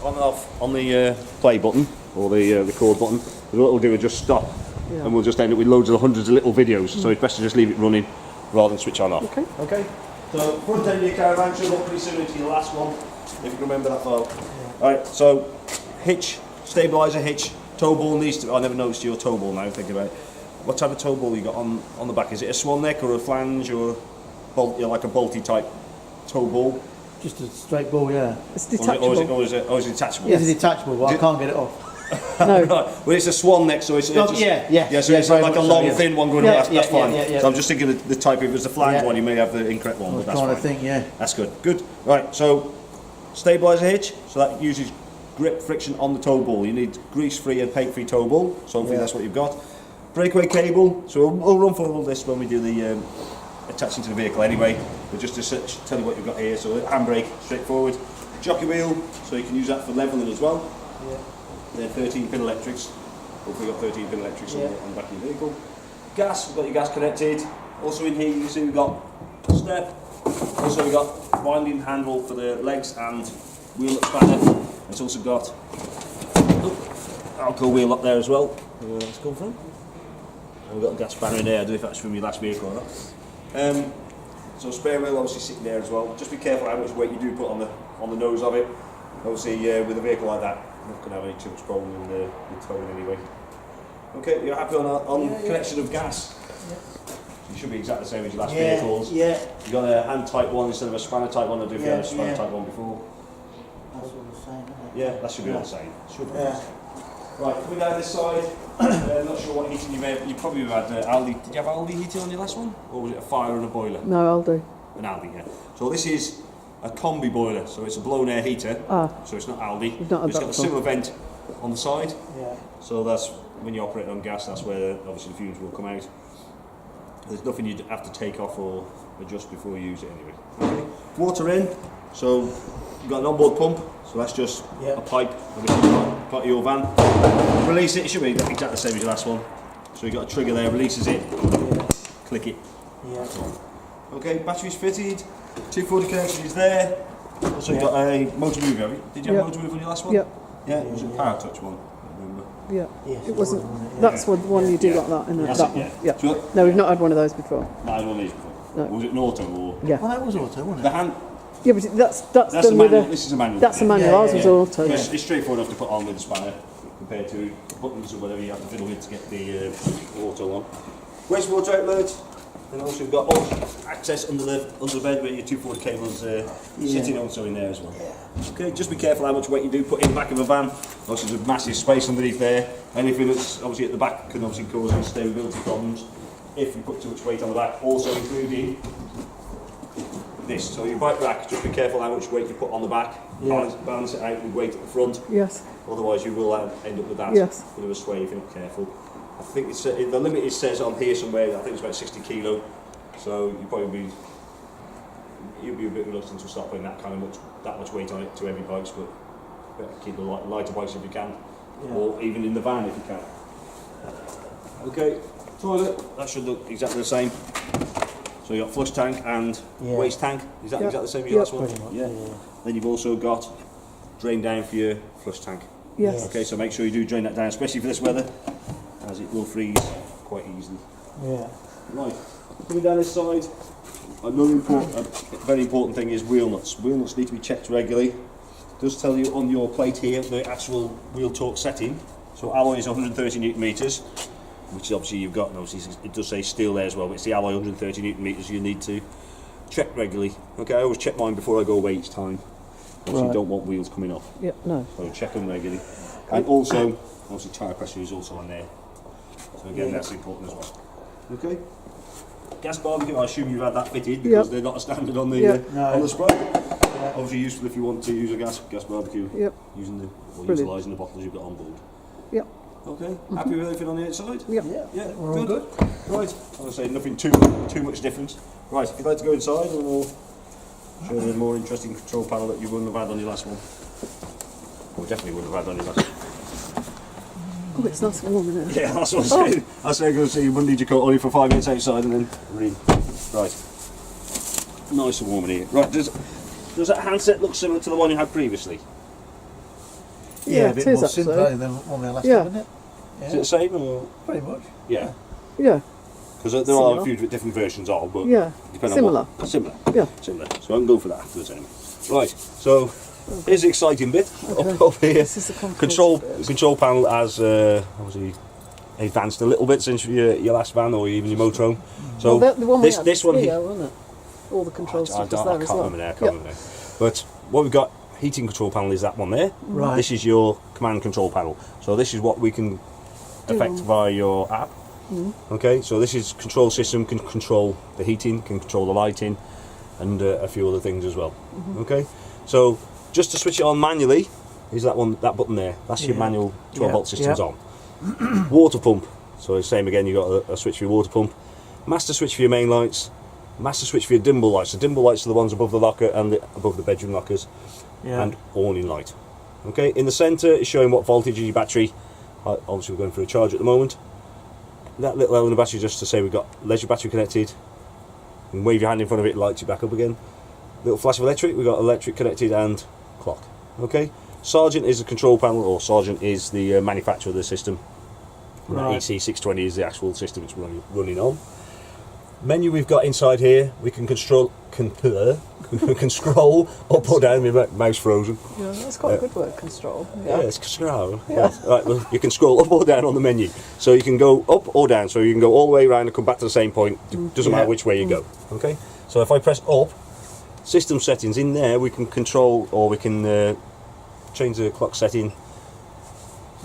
on and off on the play button or the record button, what we'll do is just stop, and we'll just end up with loads of hundreds of little videos. So it's best to just leave it running rather than switch on off. Okay. Okay. So front end of your caravan should look pretty similar to your last one, if you can remember that file. Alright, so hitch, stabiliser hitch, tow ball needs to. I never noticed your tow ball now. Thinking about it. What type of tow ball you got on the back? Is it a swan neck or a flange or like a bolty type tow ball? Just a straight ball, yeah. It's detachable. Or is it detachable? It's detachable, but I can't get it off. No. Right. Well, it's a swan neck, so it's just, yeah. So it's like a long, thin one going up. That's fine. Yeah. So I'm just thinking of the type. If it was the flange one, you may have the incorrect one. I was But that's trying fine. to think, yeah. That's good. Good. Right. So stabiliser hitch. So that uses grip friction on the tow ball. You need grease-free and paint-free tow ball. So hopefully that's what you've got. Breakaway cable. So we'll run through all this when we do the attaching to the vehicle anyway. But just to tell you what you've got here. So handbrake, straightforward. Jockey wheel. So you can use that for levelling as well. Yeah. They're 13-pin electrics. Hopefully you've got 13-pin electrics on the back of your vehicle. Gas, we've got your gas connected. Also in here you can see we've got step. Also we've got winding handle for the legs and wheel expander. It's also got alcohol wheel up there as well. Where that's come from. And we've got a gas spanner in there. I don't know if that's from your last vehicle or not. So spare wheel obviously sitting there as well. Just be careful how much weight you do put on the nose of it. Obviously with a vehicle like that, you're not going to have any too much problem with towing anyway. Okay, you're happy on connection of gas? Yeah. You should be exactly the same as your last vehicles. Yeah. You got a hand type one instead of a spanner type one. I don't know if you had a spanner type one before. That's all the same, isn't it? Yeah, that should be all the same. Should be. Yeah. Right, coming down this side, not sure what heating you probably had Aldi. Did you have Aldi heating on your last one? Or was it a fire and a boiler? No, I'll do. An Aldi, yeah. So this is a combi boiler, so it's a blown air heater. So it's not Aldi. You've not had It's that got a before. similar vent on the side. Yeah. So that's when you operate on gas, that's where obviously the fumes will come out. There's nothing you'd have to take off or adjust before you use it anyway. Okay. Water in, so you've got an onboard pump, so that's just a pipe part of your van. Release it should be exactly the same as your last one. So you've got a trigger there, releases it, click it. Yeah. Okay, batteries fitted, 240 connection is there. Also you've got a motor move, have you? Did you have a motor move on your last one? Yeah. Yeah, it was a power touch one, I remember. Yeah. Yes, It wasn't. yeah. That's the one you do like that, isn't it? That's That it, one. yeah. So- No, we've not had one of those before. No, I had one of these before. No. Was it an auto or? Yeah. Well, that was auto, wasn't The it? hand, Yeah, but that's that's a done with manual, a. this is a manual. That's a manual. Yeah, Ours yeah, was yeah. auto. Yeah. It's straightforward enough to put on with the spanner compared to buttons or whatever you have to fiddle with to get the auto on. Wastewater outlet, and also we've got all access under the bed where your 240 cables sitting also in there as well. Okay, just be careful how much weight you do put in the back of a van. Obviously there's massive space underneath there. Anything that's obviously at the back can obviously cause instability problems if you put too much weight on the back, also including this. So your bike rack, just be careful how much weight you put on the back. Balance it out with weight at the front. Yes. Otherwise you will end up with that bit of a sway if you're not careful. I think it's, the limit it says on here somewhere, I think it's about 60 kilo. So you'll be a bit reluctant to start putting that much weight on it to every bikes, but better keep the lighter bikes if you can, or even in the van if you can. Okay, toilet, that should look exactly the same. So you've got flush tank and waste tank. Is that exactly the same as your last one? Pretty much, Yeah. Then you've also got drain down for your flush tank. Yes. Okay, so make sure you do drain that down, especially for this weather, as it will freeze quite easily. Yeah. Right, coming down this side, another very important thing is wheel nuts. Wheel nuts need to be checked regularly. It does tell you on your plate here the actual wheel torque setting. So alloy is 130 newton meters, which obviously you've got, and obviously it does say steel there as well, but it's the alloy 130 newton meters you need to check regularly. Okay, I always check mine before I go away each time. Obviously you don't want wheels coming off. Yeah. No. So check them regularly. And also, obviously tyre pressure is also on there. So again, that's important as well. Okay. Gas barbecue, I assume you've had that fitted because they're not a standard on the on the Sprite. Obviously useful if you want to use a gas barbecue. Yep. Using or Brilliant. utilising the bottles you've got on board. Yep. Okay. Happy with everything on the outside? Yep. Yeah. We're all good. Right. As I say, nothing too much different. Right. If you'd like to go inside, and we'll show you the more interesting control panel that you wouldn't have had on your last one. Or definitely wouldn't have had on your last one. Oh, it's nice and warm in there. Yeah, that's what I'm saying. I was saying, so you wouldn't need your coat only for 5 minutes outside and then read. Right. Nice and warm in here. Right, does that handset look similar to the one you had previously? Yeah, a it bit is more actually. simpler than one we had last Yeah. time, isn't it? Is it the same or? Pretty much. Yeah. Yeah, Because there are Similar. a few different versions of, but yeah, depending similar. on what. Similar. Yeah. Similar. So I can go for that afterwards anyway. Right, so here's the exciting bit up here. This is the Control panel has obviously advanced a little bit since your last van or even your motorhome. So well, the one we this had this was one here, here, wasn't it? All the control I stuff was can't there as well. remember now. I can't remember now. But what we've got, heating control panel is that one there. Right. This is your command and control panel. So this is what we can affect via your app. Okay, so this is control system, can control the heating, can control the lighting, and a few other things as well. Okay, so just to switch it on manually is that button there. That's your Yeah. manual 12 volt systems Yeah. on. Water pump. So the same again. You got a switch for your water pump, master switch for your main lights, master switch for your dimmable lights. The dimmable lights are the ones above the locker and above the bedroom lockers, Yeah. and awning light. Okay, in the centre is showing what voltage is your battery. Obviously we're going for a charge at the moment. That little L in the battery just to say we've got leisure battery connected. And wave your hand in front of it, it lights you back up again. Little flash of electric, we've got electric connected and clock. Okay, Sargent is the control panel, or Sargent is the manufacturer of the system. And that Right. EC620 is the actual system it's running on. Menu we've got inside here, we can control can scroll up or down. My mouse frozen. Yeah, that's quite a good word, control. Yeah, it's scroll. Right, well, you can scroll up or down on the menu. So you can go up or down. So you can go all the way around and come back to the same point. Doesn't matter Yeah. which way you go. Okay. So if I press up, system settings in there, we can control or we can change the clock setting.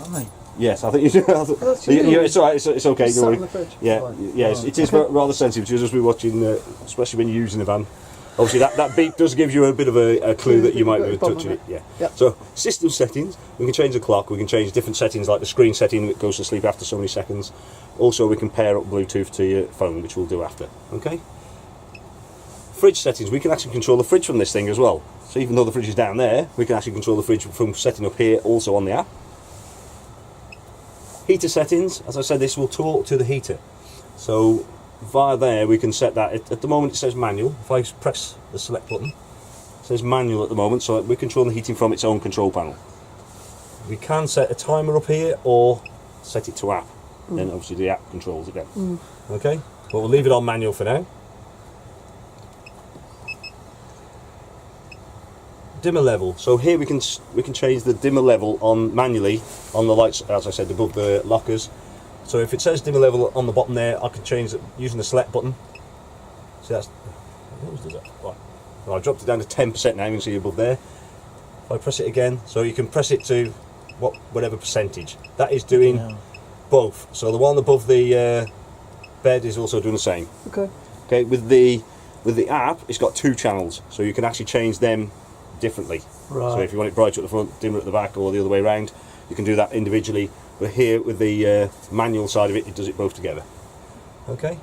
Aren't they? Yes, I think you do. That's you. It's all right. It's okay. Just Don't sat worry. in the fridge. Yeah, Right. yes, it is rather sensitive to us as we're watching, especially when you're using the van. Obviously, that beep does give you a bit of a clue that you might be touching it. Yeah. Yep. So, system settings, we can change the clock, we can change different settings like the screen setting that goes to sleep after so many seconds. Also, we can pair up Bluetooth to your phone, which we'll do after. Okay? Fridge settings, we can actually control the fridge from this thing as well. So, even though the fridge is down there, we can actually control the fridge from setting up here, also on the app. Heater settings, as I said, this will talk to the heater. So via there we can set that. At the moment it says manual. If I press the select button, it says manual at the moment, so we're controlling the heating from its own control panel. We can set a timer up here or set it to app. Then obviously the app controls it then. Okay, but we'll leave it on manual for now. Dimmer level. So here we can change the dimmer level on manually on the lights, as I said, above the lockers. So if it says dimmer level on the bottom there, I can change it using the select button. See, that's what does that? Right. Well, I've dropped it down to 10% now. You can see above there. If I press it again, so you can press it to whatever percentage. That is doing Yeah. both. So the one above the bed is also doing the same. Okay. Okay, with the app, it's got two channels, so you can actually change them differently. Right. So if you want it brighter at the front, dimmer at the back, or the other way around, you can do that individually. But here, with the manual side of it, it does it both together. Okay.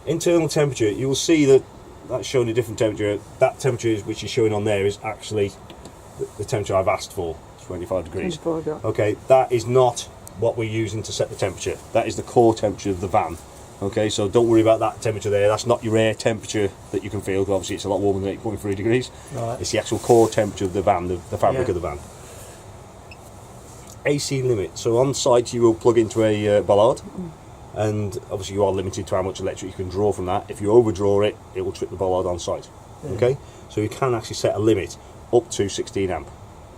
Internal temperature, you will see that that's showing a different temperature. That temperature which is showing on there is actually the temperature I've asked for, 25 degrees. 25, yeah. Okay, that is not what we're using to set the temperature. That is the core temperature of the van. Okay, so don't worry about that temperature there. That's not your air temperature that you can feel, because obviously it's a lot warmer than 8.3 degrees. Right. It's the actual core temperature of the van, the fabric Yeah. of the van. AC limit. So on site you will plug into a bollard, and obviously you are limited to how much electric you can draw from that. If you overdraw it, it will trip the bollard on site. Okay, so you can actually set a limit up to 16 amp.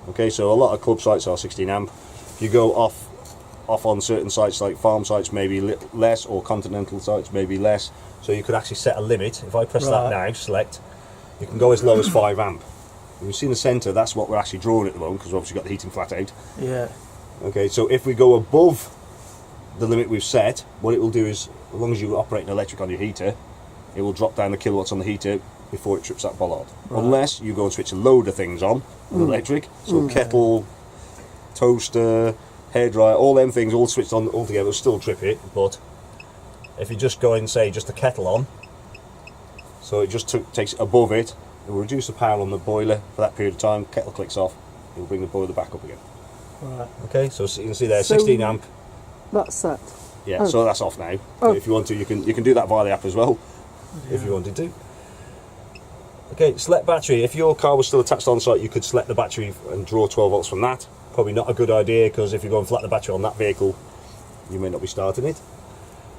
Okay, so a lot of club sites are 16 amp. If you go off on certain sites like farm sites, maybe less, or continental sites maybe less. So you could actually set a limit. If I press that Right. now, select, you can go as low as 5 amp. You see in the centre, that's what we're actually drawing at the moment, because we've obviously got the heating flat out. Yeah. Okay, so if we go above the limit we've set, what it will do is, as long as you're operating electric on your heater, it will drop down the kilowatts on the heater before it trips that bollard. Right. Unless you go and switch a load of things on with electric, so kettle, toaster, hairdryer, all them things all switched on all together will still trip it. But if you just go and say just the kettle on, so it just takes it above it, it will reduce the power on the boiler for that period of time. Kettle clicks off, it will bring the boiler back up again. Right. Okay, so you can see there, So 16 amp. That's set. Yeah, Oh. so that's off now. Oh. If you want to, you can do that via the app as well, if you wanted to. Okay, select battery. If your car was still attached on site, you could select the battery and draw 12 volts from that. Probably not a good idea, because if you go and flat the battery on that vehicle, you may not be starting it.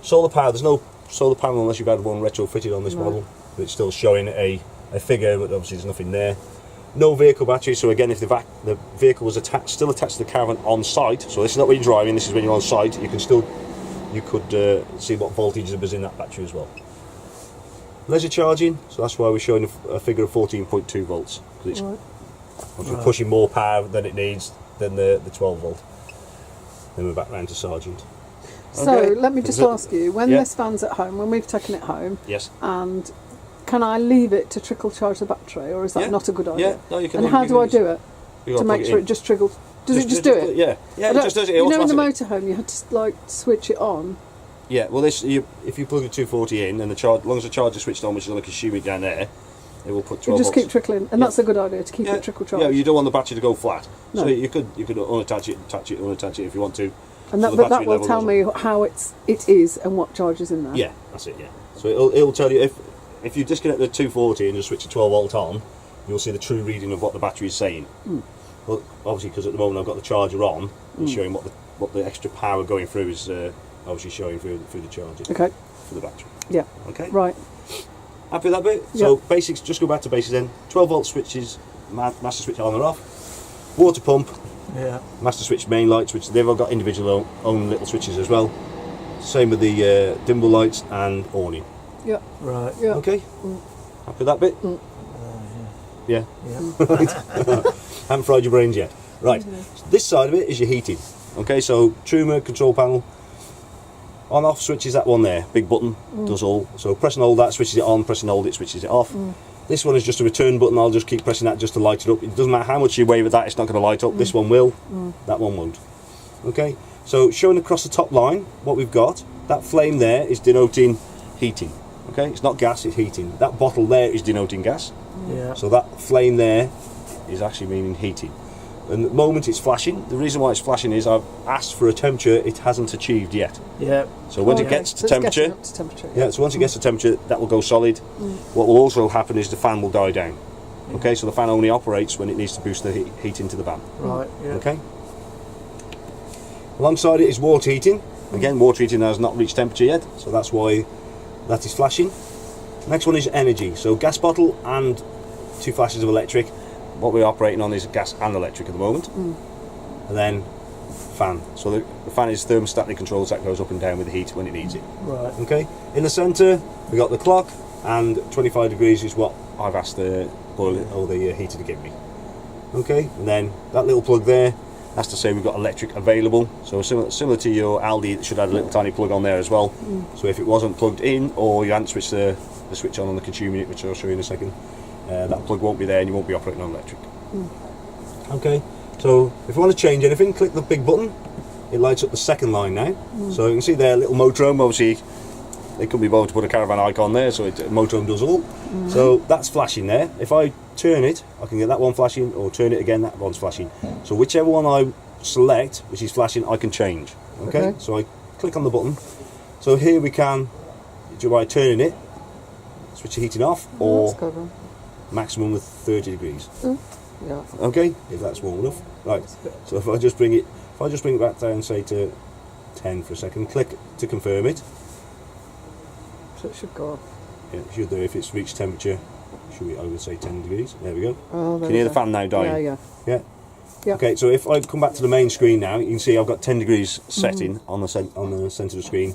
Solar power, there's no solar panel unless you've had one retrofitted on this model. But it's still showing a figure, but obviously there's nothing there. No vehicle battery, so again, if the vehicle was still attached to the caravan on site, so this is not when you're driving, this is when you're on site, you could see what voltage there was in that battery as well. Leisure charging, so that's why we're showing a figure of 14.2 volts. Because it's we're pushing more power than it needs than the 12 volt. Then we're back round to Sergeant. So Okay. let me just ask you, when Yeah. this van's at home, when we've taken it home, Yes. and can I leave it to trickle charge the battery, or is that Yeah. not a good idea? Yeah, no, you can. And how do I do it You to gotta make plug sure in. it just trickles? Does it just do it? Yeah, yeah, I it don't- just does it You know, in the automatically. motorhome, you had to like switch it on. Yeah, well, if you plug the 240 in and as long as the charger switched on, which is like a shoe down there, it will put 12 You just volts. keep trickling, and that's a good idea to keep Yeah, it trickle charge. yeah, you don't want the battery to go flat, No. so you could unattach it, attach it, unattach it if you want to. and so that, the but that battery will level tell doesn't- me how it is and what charge is in there. Yeah, that's it. Yeah, so it'll tell you if you disconnect the 240 and just switch the 12 volt on, you'll see the true reading of what the battery is saying. Well, obviously, because at the moment I've got the charger on, it's showing what the extra power going through is obviously showing through the charger Okay. for the battery. Yeah. Okay. Right. Happy with that bit? Yeah. So basics, just go back to basics then. 12 volt switches, master switch on or off. Water pump, Yeah. master switch main lights, which they've all got individual own little switches as well. Same with the dimble lights and awning. Yeah. Right. Yeah. Okay. Happy with that bit? Yeah. Yeah. Haven't fried your brains yet. Right. This side of it is your heating. Okay, so Truma control panel. On off switch is that one there, big button, does all. So press and hold that switches it on, press and hold it switches it off. This one is just a return button, I'll just keep pressing that just to light it up. It doesn't matter how much you wave at that, it's not going to light up. This one will, that one won't. Okay, so showing across the top line what we've got, that flame there is denoting heating. Okay, it's not gas, it's heating. That bottle there is denoting gas. Yeah. So that flame there is actually meaning heating. And the moment it's flashing, the reason why it's flashing is I've asked for a temperature it hasn't achieved yet. Yeah. So once it Okay, gets to so it's getting temperature, up to temperature. yeah, so once it gets to temperature, that will go solid. What will also happen is the fan will die down. Okay, so the fan only operates when it needs to boost the heat into the van. Right. Yeah. Okay. Alongside it is water heating. Again, water heating has not reached temperature yet, so that's why that is flashing. Next one is energy. So gas bottle and 2 flashes of electric. What we're operating on is gas and electric at the moment. And then fan. So the fan is thermostatically controlled, so that goes up and down with the heat when it needs it. Right. Okay. In the centre, we got the clock, and 25 degrees is what I've asked the boiler or the heater to give me. Okay. And then that little plug there, that's to say we've got electric available. So similar to your Aldi, it should have a little tiny plug on there as well. So if it wasn't plugged in, or you hadn't switched the switch on the consumer unit, which I'll show you in a second, that plug won't be there and you won't be operating on electric. Okay, so if you want to change anything, click the big button. It lights up the second line now. So you can see there, little motorhome. Obviously, they couldn't be bothered to put a caravan icon there, so motorhome does all. So that's flashing there. If I turn it, I can get that one flashing, or turn it again, that one's flashing. So whichever one I select, which is flashing, I can change. Okay, Okay. so I click on the button. So here we can, by turning it, switch the heating off, or That's good one. maximum of 30 degrees. Yeah. Okay, if that's warm enough. Right. So if I just bring it back down, say to 10 for a second, click to confirm it. So it should go off. Yeah, it should do. If it's reached temperature, should be over, say, 10 degrees. There we go. Oh, there Can you hear we the go. fan now dying? Yeah. Yeah. Yeah. Okay, so if I come back to the main screen now, you can see I've got 10 degrees setting on the centre of the screen.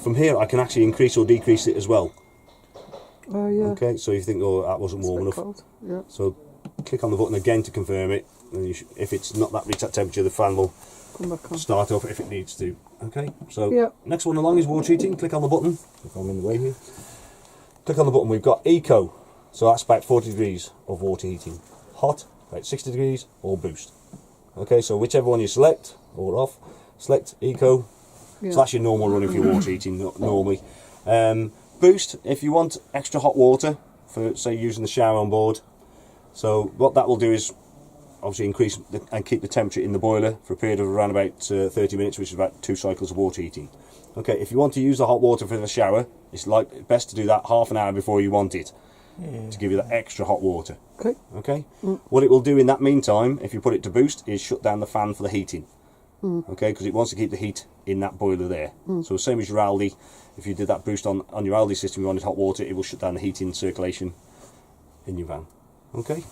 From here, I can actually increase or decrease it as well. Oh yeah. Okay, so you think, oh, that wasn't It's a warm bit enough. cold. Yeah. So click on the button again to confirm it. And if it's not reached that temperature, the fan will Come back on. start off if it needs to. Okay, so Yeah. next one along is water heating. Click on the button. If I'm in the way here. Click on the button. We've got Eco, so that's about 40 degrees of water heating. Hot, about 60 degrees, or Boost. Okay, so whichever one you select, or off, select Eco. Yeah. So that's your normal running for your water heating normally. Boost, if you want extra hot water for, say, using the shower on board. So what that will do is obviously increase and keep the temperature in the boiler for a period of around about 30 minutes, which is about 2 cycles of water heating. Okay, if you want to use the hot water for the shower, it's best to do that half an hour before you want it. to give you that extra hot water. Okay. Okay. What it will do in that meantime, if you put it to boost, is shut down the fan for the heating. Okay, because it wants to keep the heat in that boiler there. So same as your Aldi, if you did that boost on your Aldi system, you wanted hot water, it will shut down the heating circulation in your van. Okay.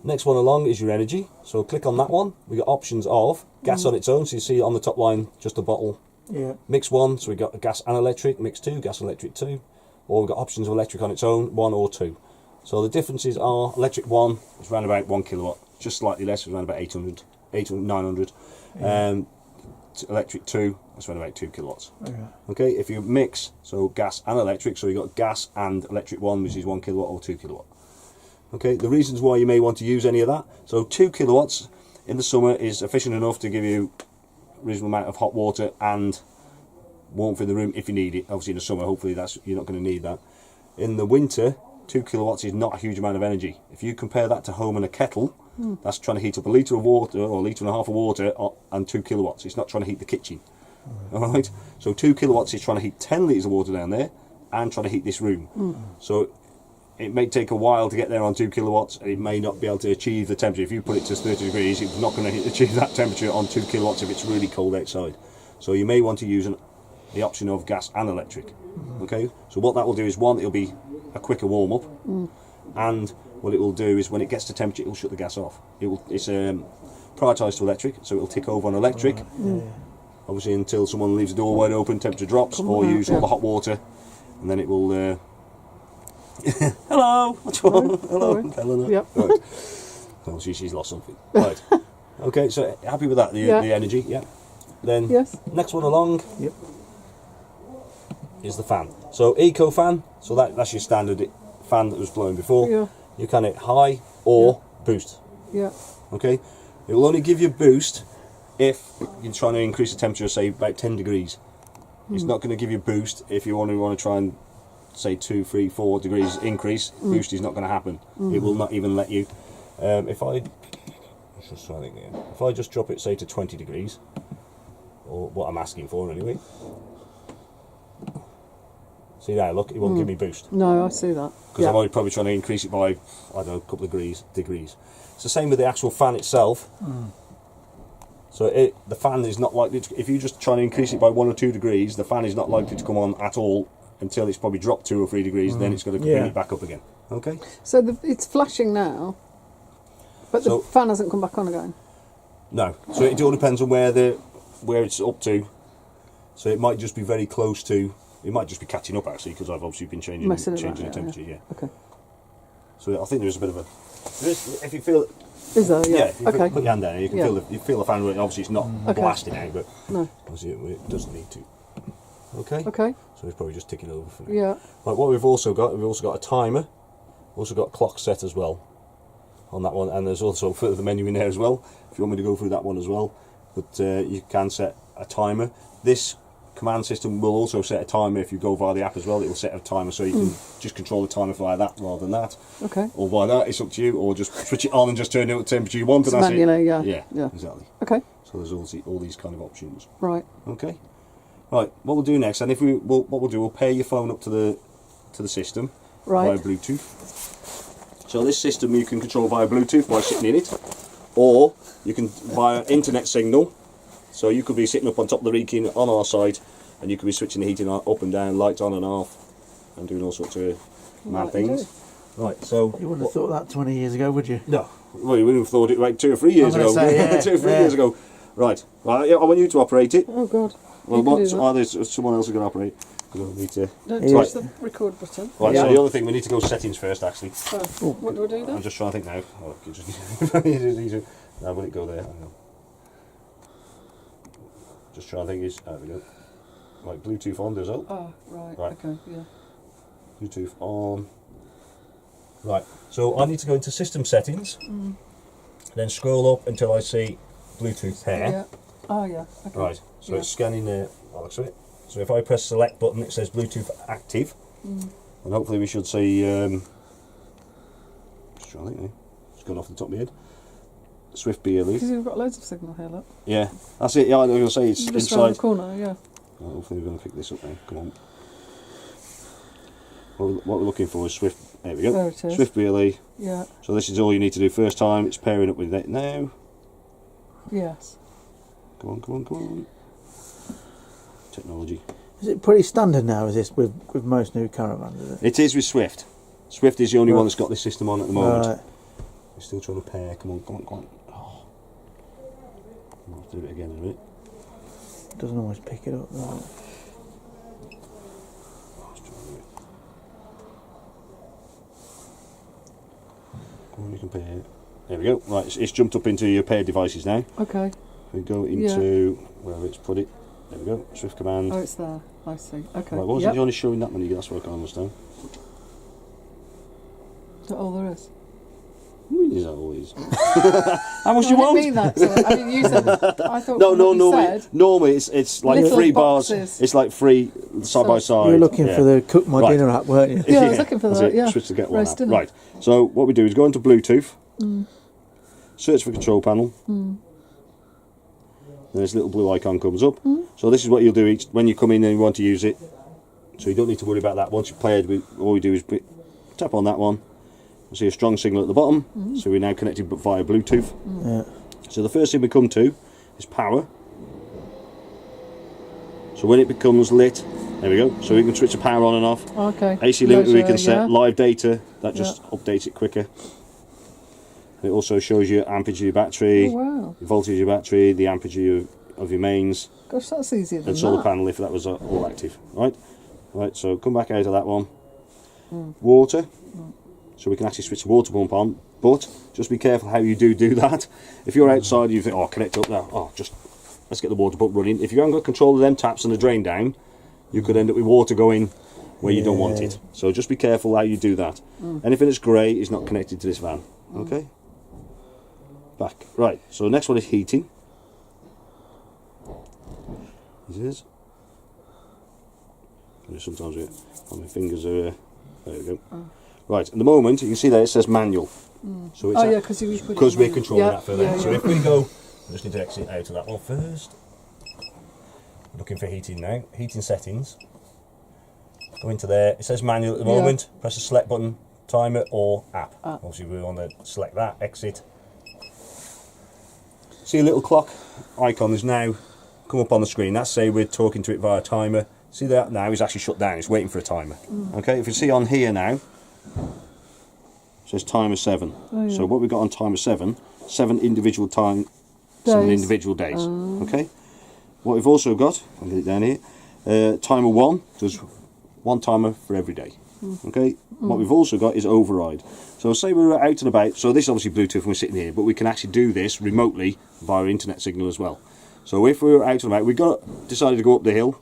Next one along is your energy. So click on that one. We got options of gas on its own. So you see on the top line just a bottle. Yeah. Mix 1, so we got gas and electric. Mix 2, gas and electric 2. Or we've got options of electric on its own, 1 or 2. So the differences are electric 1 is around about 1 kilowatt, just slightly less, around about 800, 900. Electric 2, that's around about 2 kilowatts. Okay, if you mix, so gas and electric, so you've got gas and electric 1, which is 1 kilowatt or 2 kilowatt. Okay, the reasons why you may want to use any of that. So 2 kilowatts in the summer is efficient enough to give you a reasonable amount of hot water and warmth in the room if you need it. Obviously in the summer, hopefully you're not going to need that. In the winter, 2 kilowatts is not a huge amount of energy. If you compare that to home and a kettle, that's trying to heat up a litre of water or a litre and a half of water and 2 kilowatts. It's not trying to heat the kitchen. Alright, so 2 kilowatts is trying to heat 10 litres of water down there and trying to heat this room. So it may take a while to get there on 2 kilowatts, and it may not be able to achieve the temperature. If you put it to 30 degrees, it's not going to achieve that temperature on 2 kilowatts if it's really cold outside. So you may want to use the option of gas and electric. Okay, so what that will do is, one, it'll be a quicker warm up, and what it will do is when it gets to temperature, it will shut the gas off. It's prioritised to electric, so it will tick over on electric. Obviously, until someone leaves the door wide open, temperature drops, or use all the hot water, and then it will. Hello, what's wrong? Hello, Helena. Yep. Right. Oh, she's lost something. Right. Okay, so happy with that? The energy, yeah. Then next one along is the fan. So eco fan. So that's your standard fan that was blowing before. Yeah. You can hit high or boost. Yeah. Okay. It will only give you boost if you're trying to increase the temperature, say about 10 degrees. It's not going to give you boost if you want to try and say 2, 3, 4 degrees increase. Boost is not going to happen. It will not even let you. If I just drop it, say, to 20 degrees, or what I'm asking for anyway. See there, look, it won't give me boost. No, I see that. Because I'm only probably trying to increase it by, I don't know, a couple of degrees. It's the same with the actual fan itself. So the fan is not likely to, if you just try to increase it by 1 or 2 degrees, the fan is not likely to come on at all until it's probably dropped 2 or 3 degrees, then it's going to bring it back up again. Okay? So it's flashing now, but the fan hasn't come back on again? No. So it all depends on where it's up to. So it might just be very close to, it might just be catching up actually, because I've obviously been changing the temperature, Okay. So I think there's a bit of a, if you feel, is there? Yeah. if you put your hand down, you can feel the fan. Obviously, it's not blasting out, but obviously it doesn't need to. Okay. Okay. So it's probably just ticking over for now. Yeah. Right. What we've also got a timer. Also got a clock set as well on that one, and there's also further menu in there as well. If you want me to go through that one as well, but you can set a timer. This command system will also set a timer if you go via the app as well. It will set a timer, so you can just control the timer via that rather than that. Okay. Or via that, it's up to you. Or just switch it on and just turn it up to temperature you want, and that's manually, it. Yeah. Exactly. Okay. So there's all these kind of options. Right. Okay. Right. What we'll do next, and what we'll do, we'll pair your phone up to the system via Bluetooth. So this system you can control via Bluetooth by sitting in it, or you can via internet signal. So you could be sitting up on top of the Wrekin on our side, and you could be switching the heating up and down, lights on and off, and doing all sorts of mad things. Right, so You wouldn't have thought that 20 years ago, would you? no, well, you wouldn't have thought it like 2 or 3 years ago. Say, 2 or 3 years ago. Right, I want you to operate it. Oh God. Well, there's someone else who can operate. I don't need to. Don't Right. touch the record button. Right, so the other thing, we need to go to settings first, actually. What do I do then? I'm just trying to think now. Oh, you just now, will it go there? I don't know. Just trying to think. There we go. Right, Bluetooth on, does it? Oh, right. Right. Okay, yeah. Bluetooth on. Right, so I need to go into system settings, then scroll up until I see Bluetooth pair. Yeah. Oh, yeah. Okay. Right, so it's scanning the Alex. So if I press select button, it says Bluetooth active, and hopefully we should see. Just trying to think now. It's gone off the top of my head. Swift BLE. Because you've got loads of signal here, look. Yeah, that's it. Yeah, I was going to say it's Just round inside. the corner, yeah. Oh, hopefully we're going to pick this up now. Come on. what we're looking for is Swift. There we go. There it is. Swift relay. Yeah. So this is all you need to do first time. It's pairing up with it now. Yes. Come on, come on, come on. Technology. Is it pretty standard now, is this, with most new caravans, is it? It is with Swift. Swift is the only one that's got this system on at the moment. Right. We're still trying to pair. Come on, come on, come on. Oh. I'll have to do it again in a minute. Doesn't always pick it up, does it? Oh, let's try and do it. Come on, you can pair. There we go. Right, it's jumped up into your paired devices now. Okay. We go into where it's put it. There we go. Swift command. Oh, it's there. I see. Okay. Right, why wasn't you only showing that many? That's what I can't understand. Is that all there is? What do you mean is that all these? How much No, do you I want? didn't mean that. Sorry. I mean, you said. I thought. No, what no, you normally, said, normally it's like Little 3 bars. boxes. It's like 3 side by side. You were looking yeah. for the Cook My Right. Dinner app, weren't you? Yeah, I was looking for That's that. it. Yeah. Switch to get one Roast app. dinner. Right. So what we do is go into Bluetooth, search for control panel. Then this little blue icon comes up. So this is what you'll do when you come in and you want to use it. So you don't need to worry about that. Once you've paired, all we do is tap on that one. You'll see a strong signal at the bottom. So we're now connected via Bluetooth. Yeah. So the first thing we come to is power. So when it becomes lit, there we go. So we can switch the power on and off. Okay. AC limiter we Leisure, can set yeah. live data. That just updates it quicker. It also shows you amperage of your battery, Oh, wow. the voltage of your battery, the amperage of your mains, Gosh, that's easier than and solar that. panel if that was all active. Right. So come back out of that one. Water. So we can actually switch the water pump on, but just be careful how you do that. If you're outside, you think, oh, connect up now. Oh, just let's get the water pump running. If you haven't got control of them taps and the drain down, you could end up with water going where you don't want it. So just be careful how you do that. Anything that's grey is not connected to this van. Okay. Back. Right. So the next one is heating. This is. Sometimes my fingers are. There we go. Right. At the moment, you can see there it says manual. So it's Oh yeah, because you put it because in we're there. controlling Yeah, that for them. yeah, So yeah. if we go, we just need to exit out of that one first. Looking for heating now. Heating settings. Go into there. It says manual at the moment. Press the select button, timer or app. Obviously we want to select that. Exit. See a little clock icon is now come up on the screen. That's say we're talking to it via timer. See that now is actually shut down. It's waiting for a timer. Okay. If you see on here now. Says timer 7. Oh, yeah. So what we've got on timer 7 individual time, 7 Days. individual days. Okay. What we've also got, I'll get it down here. Timer 1 does 1 timer for every day. Okay. What we've also got is override. So say we were out and about. So this is obviously Bluetooth and we're sitting here, but we can actually do this remotely via internet signal as well. So if we were out and about, we decided to go up the hill,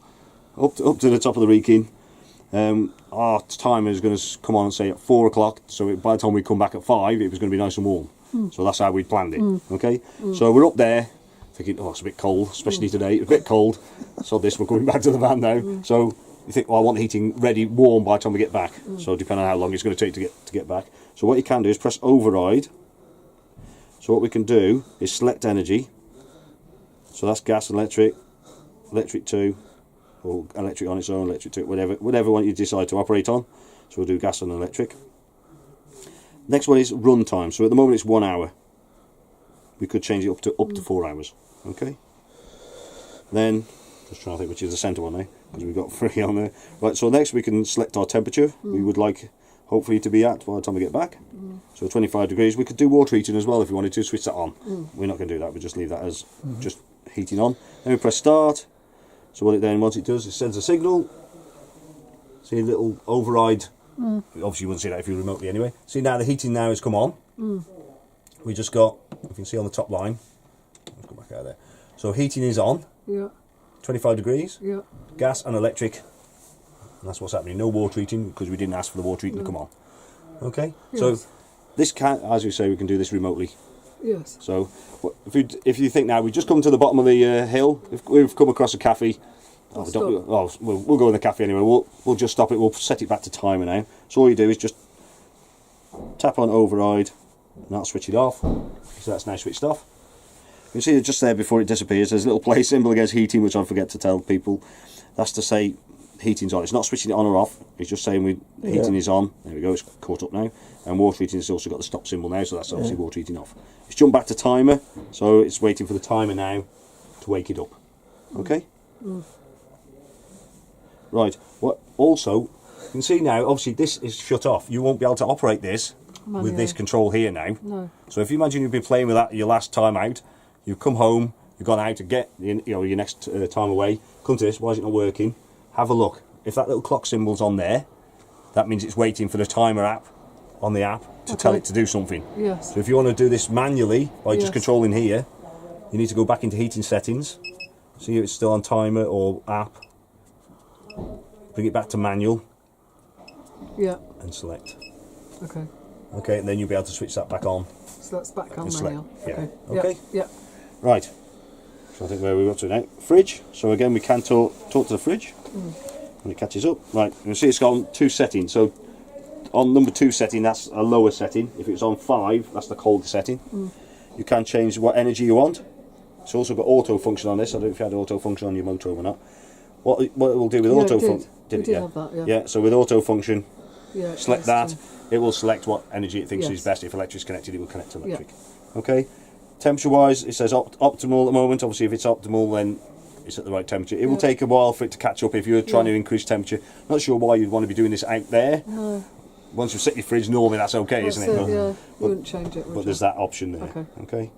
up to the top of the Wrekin. Our timer is going to come on and say at 4 o'clock, so by the time we come back at 5 it was going to be nice and warm. So that's how we planned it. Okay, so we're up there thinking, oh, it's a bit cold, especially today. It's a bit cold. So we're coming back to the van now. So you think, well, I want the heating ready, warm by the time we get back. So depending on how long it's going to take to get back. So what you can do is press override. So what we can do is select energy. So that's gas and electric, electric 2. Or electric on its own, electric 2, whatever one you decide to operate on. So we'll do gas and electric. Next one is run time. So at the moment it's 1 hour. We could change it up to 4 hours. Okay. Then just trying to think which is the centre one now because we've got 3 on there. Right. So next we can select our temperature. We would like hopefully to be at by the time we get back. So 25 degrees. We could do water heating as well if you wanted to. Switch that on. We're not going to do that. We just leave that as just heating on. Then we press start. So once it does, it sends a signal. See a little override. Obviously you wouldn't see that if you were remotely anyway. See now the heating now has come on. We just got, you can see on the top line. Let's go back out there. So heating is on. Yeah. 25 degrees. Yeah. Gas and electric. And that's what's happening. No water heating because we didn't ask for the water heating to come on. Okay. Yes. So this can, as we say, we can do this remotely. Yes. So if you think now, we've just come to the bottom of the hill, if we've come across a cafe, we'll go in the cafe anyway, we'll just stop it, we'll set it back to timer now. So all you do is just tap on override, and that'll switch it off. So that's now switched off. You can see it just there before it disappears, there's a little play symbol against heating, which I forget to tell people. That's to say heating's on. It's not switching it on or off. It's just saying heating is on. There we go. It's caught up now. And water heating has also got the stop symbol now, so that's obviously water heating off. It's jumped back to timer, so it's waiting for the timer now to wake it up. Okay. Right. What also you can see now? Obviously, this is shut off. You won't be able to operate this with this control here now. No. So if you imagine you've been playing with that your last time out, you've come home, you've gone out to get your next time away. Come to this. Why is it not working? Have a look. If that little clock symbol's on there, that means it's waiting for the timer app on the app to tell it to do something. Yes. So if you want to do this manually by just Yes. controlling here, you need to go back into heating settings. See if it's still on timer or app. Bring it back to manual Yeah. and select. Okay. Okay, and then you'll be able to switch that back on. So that's back on And select. manual. Yeah. Okay. Okay. Yeah. Right. So I think where we got to now. Fridge. So again, we can talk to the fridge. And it catches up. Right. You can see it's got on 2 settings. So on number 2 setting, that's a lower setting. If it's on 5, that's the colder setting. You can change what energy you want. It's also got auto function on this. I don't know if you had auto function on your motor or not. What it will do with Yeah, auto it did. function. We did have that, yeah. Yeah. So with auto function, Yeah. select that. It will select what energy it thinks is Yes. best. If electric's connected, it will connect to electric. Okay. Temperature wise, it says optimal at the moment. Obviously, if it's optimal, then it's at the right temperature. It will take a while for it to catch up if you're trying to increase temperature. Not sure why you'd want to be doing this out there. No. Once you've set your fridge, normally that's okay, That's isn't it? it, yeah. You wouldn't change it, would But you? there's that option there. Okay. Okay.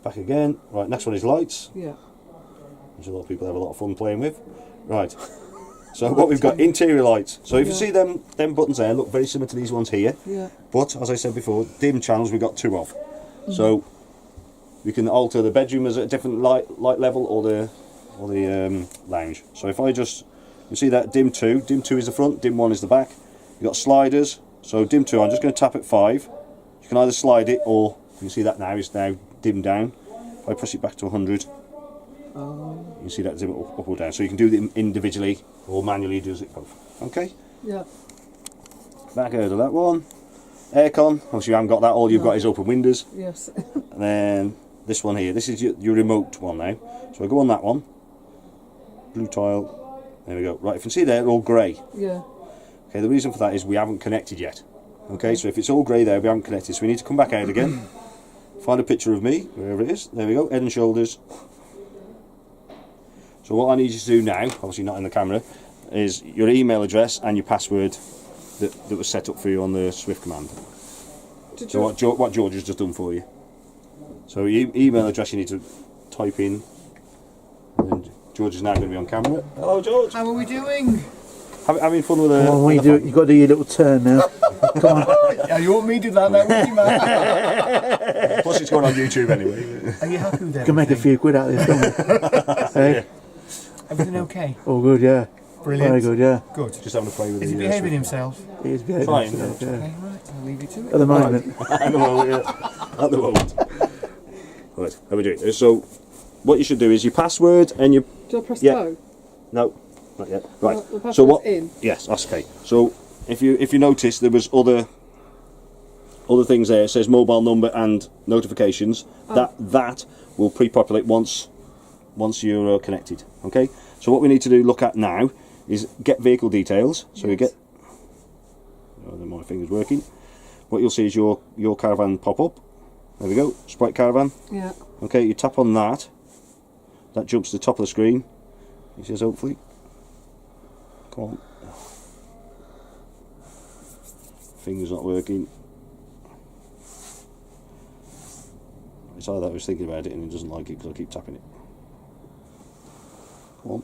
Back again. Right, next one is lights, Yeah. which a lot of people have a lot of fun playing with. Right. So what we've got, interior lights. So if you see them buttons there, look very similar to these ones here. Yeah. But as I said before, dim channels we've got 2 of. So we can alter the bedroom as a different light level or the lounge. So if I just, you see that dim 2 is the front, dim 1 is the back. You've got sliders. So dim 2, I'm just going to tap at 5. You can either slide it or you can see that now it's now dimmed down. If I press it back to 100, you can see that dim up or down. So you can do them individually or manually does it both. Okay. Yeah. Back out of that one. Aircon, obviously you haven't got that, all you've got is open windows. Yes. And then this one here, this is your remote one now. So I go on that one. Blue tile, there we go. Right, if you can see there, all grey. Yeah. Okay, the reason for that is we haven't connected yet. Okay, so if it's all grey there, we haven't connected. So we need to come back out again. Find a picture of me, wherever it is. There we go, head and shoulders. So what I need you to do now, obviously not in the camera, is your email address and your password that was set up for you on the Swift command. Did So you? what George has just done for you. So your email address you need to type in, and George is now going to be on camera. Hello George. How are we doing? Having fun with the. Come on, what you do? You've got to do your little turn now. Come on. Yeah, you want me to do that now, wouldn't you, man? Plus it's going on YouTube anyway. Are you happy with You can make a everything? few quid out of this, can't you? Hey? Everything okay? All good, yeah. Brilliant. Very good, yeah. Good. Just having a play with Is he the. behaving himself? He is behaving Fine, himself, yeah. Okay, right, I'll leave you to At it. the moment. At the moment, yeah. At the moment. Right, how we doing? So, what you should do is your password and your. Do I press Yeah. go? No, not yet. Right. The password's So what? in. Yes, that's okay. So if you notice, there was other things there. It says mobile number and notifications. That will pre-populate once you're connected. Okay. So what we need to look at now is get vehicle details. So you get. Oh, then my finger's working. What you'll see is your caravan pop up. There we go. Sprite caravan. Yeah. Okay. You tap on that. That jumps to the top of the screen. He says, hopefully. Come on. Finger's not working. It's either I was thinking about it and he doesn't like it because I keep tapping it. Come on.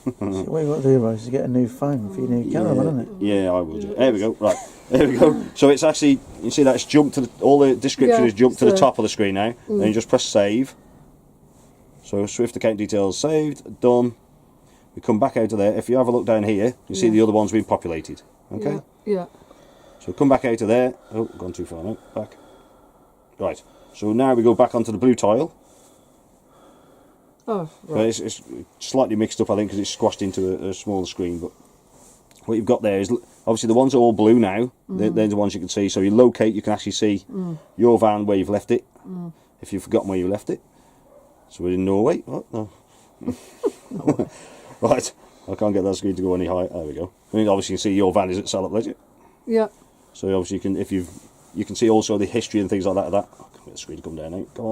So what you've got to do, Rose, is get a new phone for your new caravan, isn't it? Yeah, I will do. There we go. Right. There we go. So it's actually, you see that it's jumped to all the description Yeah, is jumped to the so- top of the screen now. Then you just press save. So Swift account details saved, done. We come back out of there. If you have a look down here, you see the other ones being populated. Okay. Yeah. So come back out of there. Oh, gone too far now. Back. Right. So now we go back onto the blue tile. Oh, But right. it's slightly mixed up, I think, because it's squashed into a smaller screen. But what you've got there is obviously the ones are all blue now. They're the ones you can see. So you locate, you can actually see your van where you've left it. If you've forgotten where you left it. So we're in Norway. Oh, no. Right, I can't get that screen to go any higher. There we go. I mean, obviously you can see your van is at Salop Legend. Yeah. So obviously you can, if you can see also the history and things like that of that. Get the screen to come down now. Come on.